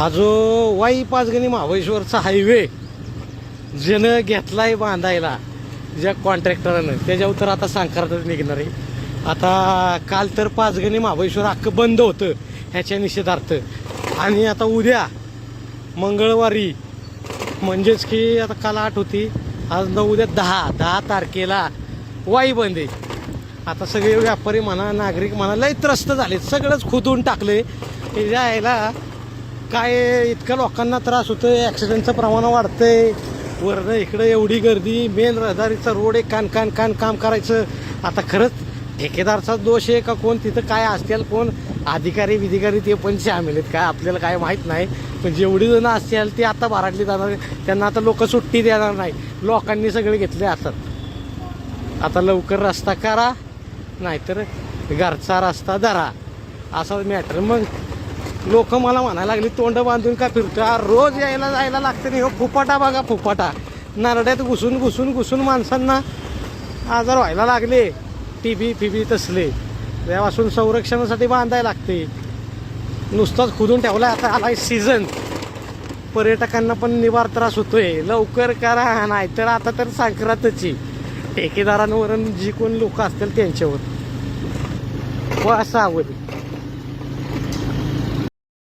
हा जो वाई पाचगणी महाबळेश्वरचा हायवे ज्यानं घेतलाय बांधायला ज्या कॉन्ट्रॅक्टरानं त्याच्यावर तर आता सांगकारच निघणार आहे। आता काल तर पाचगणी महाबळेश्वर अख्खं बंद होतं ह्याच्या निषेधार्थ, आणि आता उद्या मंगळवारी म्हणजेच की आता काल 8 होती, आज उद्या 10 तारखेला वाई बंद आहे। आता सगळे व्यापारी म्हणा नागरिक म्हणा लय त्रस्त झाले, सगळंच खुदून टाकले हे जायला। काय इतक्या लोकांना त्रास होतोय, ॲक्सिडेंटचं प्रमाण वाढतंय, वरनं इकडं एवढी गर्दी, मेन रहदारीचा रोड आहे, कान काम करायचं। आता खरंच ठेकेदारचा दोष आहे का कोण तिथं काय असतील, कोण अधिकारी ते पण सामील आहेत काय आपल्याला काय माहीत नाही, पण जेवढी जण असतील ते आता भराडली जाणार, त्यांना आता लोक सुट्टी देणार नाही। लोकांनी सगळे घेतले हातात, आता लवकर रस्ता करा नाहीतर घरचा रस्ता धरा असा मॅटर। मग लोक मला म्हणायला लागली तोंड बांधून का फिरतो, रोज यायला जायला लागतं नाही हो। फुपाटा बघा, फुपाटा नरड्यात घुसून माणसांना आजार व्हायला लागले, टीबी तसले, त्यापासून संरक्षणासाठी बांधायला लागते। नुसताच खुदून ठेवला, आता आलाय सीझन, पर्यटकांना पण निवार त्रास होतोय, लवकर करा नाहीतर आता तर संक्रांतची ठेकेदारांवर जी कोण लोक असतील त्यांच्यावर व असा आवड।